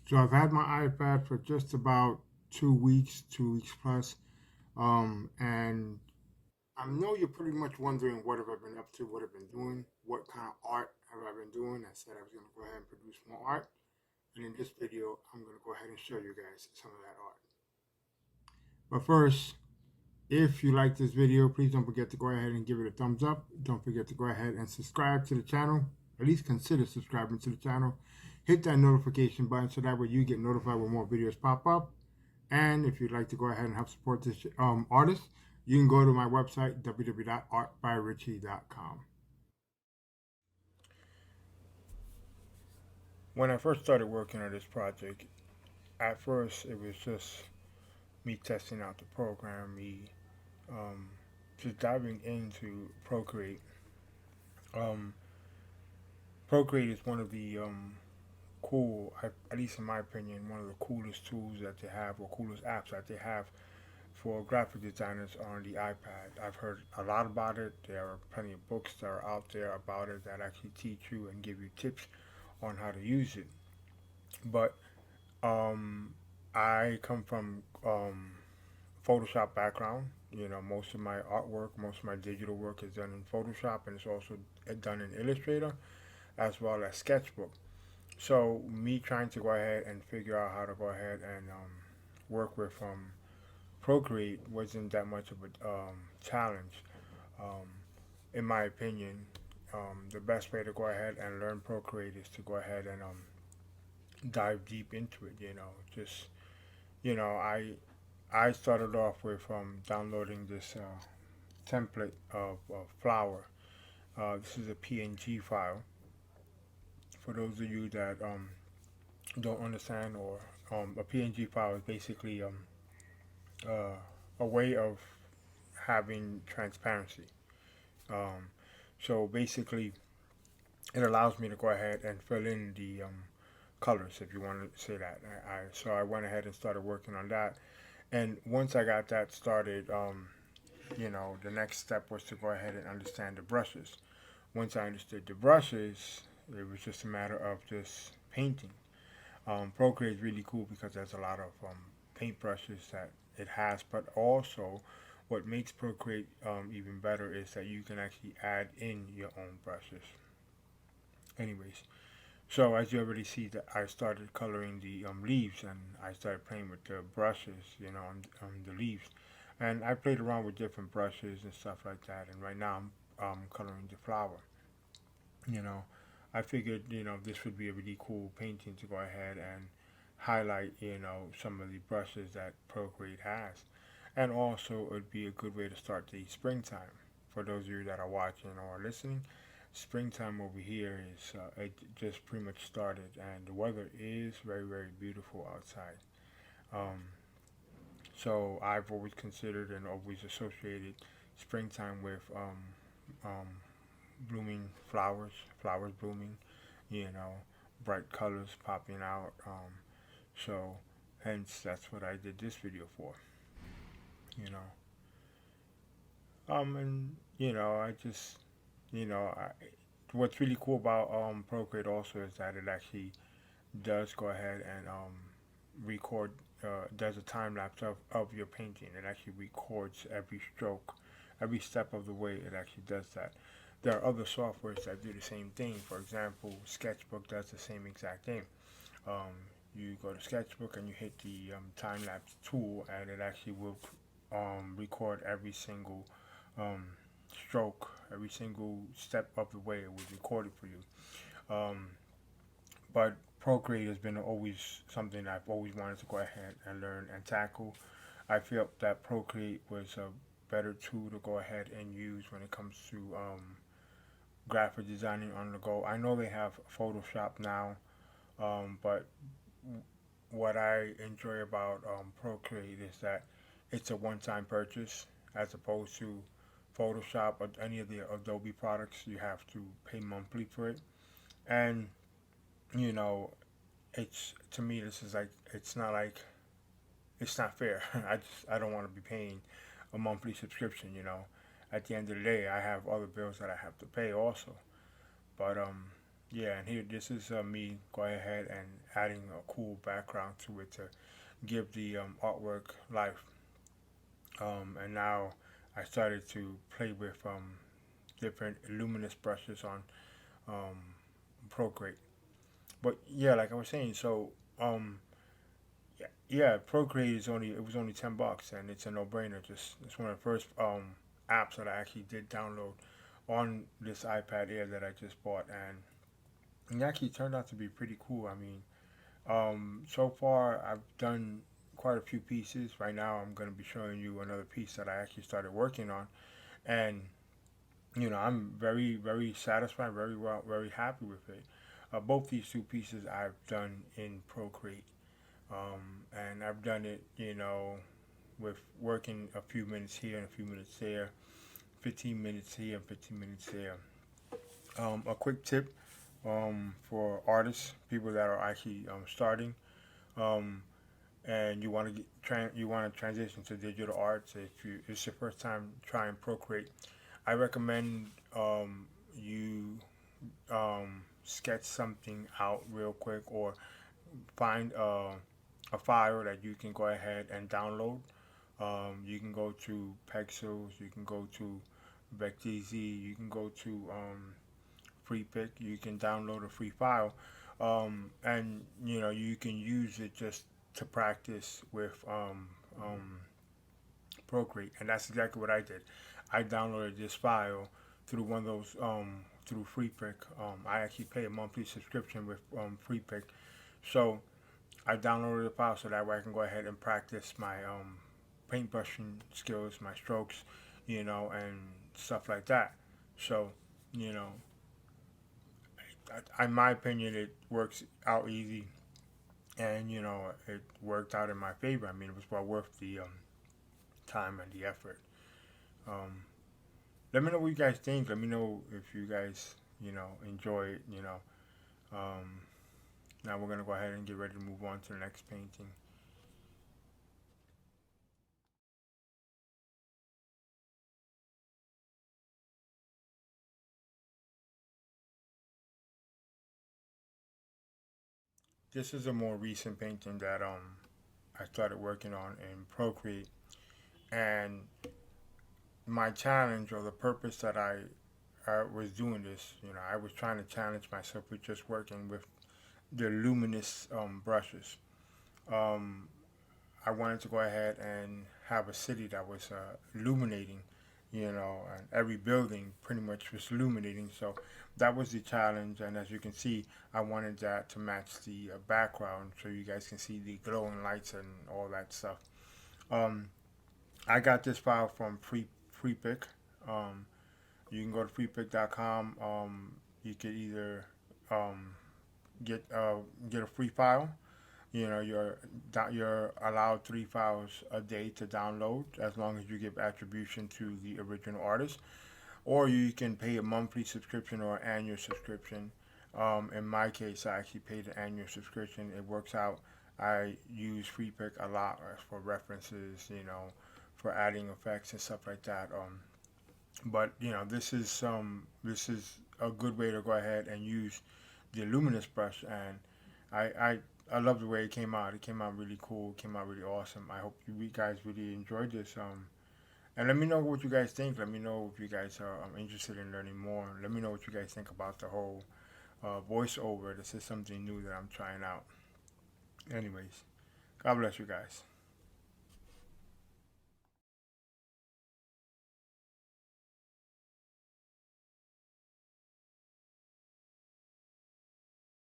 So I've had my iPad for just about 2 weeks, 2 weeks plus. And I know you're pretty much wondering what have I been up to, what I've been doing, what kind of art have I been doing. I said I was going to go ahead and produce more art. And in this video, I'm going to go ahead and show you guys some of that art. But first, if you like this video, please don't forget to go ahead and give it a thumbs up. Don't forget to go ahead and subscribe to the channel. At least consider subscribing to the channel. Hit that notification button so that way you get notified when more videos pop up. And if you'd like to go ahead and help support this artist, you can go to my website, www.artbyrichie.com. When I first started working on this project, at first it was just me testing out the program, me um, just diving into Procreate. Um, Procreate is one of the cool, at least in my opinion, one of the coolest tools that they have, or coolest apps that they have for graphic designers on the iPad. I've heard a lot about it. There are plenty of books that are out there about it that actually teach you and give you tips on how to use it. But um, I come from Photoshop background. You know, most of my artwork, most of my digital work is done in Photoshop, and it's also done in Illustrator as well as Sketchbook. So me trying to go ahead and figure out how to go ahead and work with Procreate wasn't that much of a challenge. Um, in my opinion, the best way to go ahead and learn Procreate is to go ahead and dive deep into it. Just you know, I started off with downloading this template of flower. This is a PNG file. For those of you that don't understand, or a PNG file is basically uh, a way of having transparency. Um, so basically, it allows me to go ahead and fill in the colors, if you want to say that. So I went ahead and started working on that. And once I got that started, the next step was to go ahead and understand the brushes. Once I understood the brushes, it was just a matter of just painting. Procreate is really cool because there's a lot of paint brushes that it has, but also what makes Procreate even better is that you can actually add in your own brushes. Anyways, so as you already see, that I started coloring the leaves, and I started playing with the brushes, on the leaves, and I played around with different brushes and stuff like that. And right now I'm coloring the flower. You know, I figured this would be a really cool painting to go ahead and highlight some of the brushes that Procreate has, and also it would be a good way to start the springtime. For those of you that are watching or listening, springtime over here is it just pretty much started, and the weather is very very beautiful outside. Um, so I've always considered and always associated springtime with um, blooming flowers, flowers blooming, you know, bright colors popping out. So hence that's what I did this video for, you know. And I just, what's really cool about Procreate also is that it actually does go ahead and record, does a time lapse of your painting. It actually records every stroke, every step of the way. It actually does that. There are other softwares that do the same thing. For example, Sketchbook does the same exact thing. Um, you go to Sketchbook and you hit the time lapse tool, and it actually will record every single um, stroke, every single step of the way. It will record it for you. But Procreate has been always something I've always wanted to go ahead and learn and tackle. I felt that Procreate was a better tool to go ahead and use when it comes to graphic designing on the go. I know they have Photoshop now, but what I enjoy about Procreate is that it's a one-time purchase, as opposed to Photoshop or any of the Adobe products. You have to pay monthly for it, and you know, it's to me this is like it's not fair. I don't want to be paying a monthly subscription. At the end of the day, I have other bills that I have to pay also. But Yeah, and here this is me going ahead and adding a cool background to it to give the artwork life. And now I started to play with different luminous brushes on um, Procreate. But yeah, like I was saying, so um, yeah, Procreate is only it was only $10 and it's a no brainer. Just it's one of the first apps that I actually did download on this iPad Air that I just bought, and it actually turned out to be pretty cool. I mean, so far I've done quite a few pieces. Right now I'm going to be showing you another piece that I actually started working on, and I'm very very satisfied, very well, very happy with it. Both these two pieces I've done in Procreate, and I've done it, with working a few minutes here and a few minutes there, 15 minutes here and 15 minutes there. A quick tip for artists, people that are actually starting, um, and you want to you want to transition to digital arts. If it's your first time trying Procreate, I recommend you sketch something out real quick, or find a file that you can go ahead and download. You can go to Pexels, you can go to VecDZ, you can go to FreePic. You can download a free file, and you can use it just to practice with Procreate, and that's exactly what I did. I downloaded this file through one of those through FreePic. I actually pay a monthly subscription with FreePic, so I downloaded the file so that way I can go ahead and practice my paintbrushing skills, my strokes, and stuff like that. So, you know, in my opinion, it works out easy, and it worked out in my favor. I mean, it was well worth the time and the effort. Um, Let me know what you guys think. Let me know if you guys, enjoy it. Um, Now we're gonna go ahead and get ready to move on to the next painting. This is a more recent painting that I started working on in Procreate, and my challenge, or the purpose that I was doing this, I was trying to challenge myself with just working with the luminous brushes. Um, I wanted to go ahead and have a city that was illuminating, and every building pretty much was illuminating. So that was the challenge, and as you can see, I wanted that to match the background, so you guys can see the glowing lights and all that stuff. Um, I got this file from FreePic. Um, you can go to freepic.com. You could either um, get get a free file. You're allowed 3 files a day to download, as long as you give attribution to the original artist, or you can pay a monthly subscription or annual subscription. In my case, I actually paid an annual subscription. It works out. I use FreePic a lot for references, for adding effects and stuff like that. But this is a good way to go ahead and use the luminous brush, and I I, I love the way it came out. It came out really cool. It came out really awesome. I hope you guys really enjoyed this. And let me know what you guys think. Let me know if you guys are interested in learning more. Let me know what you guys think about the whole voiceover. This is something new that I'm trying out. Anyways, God bless you guys.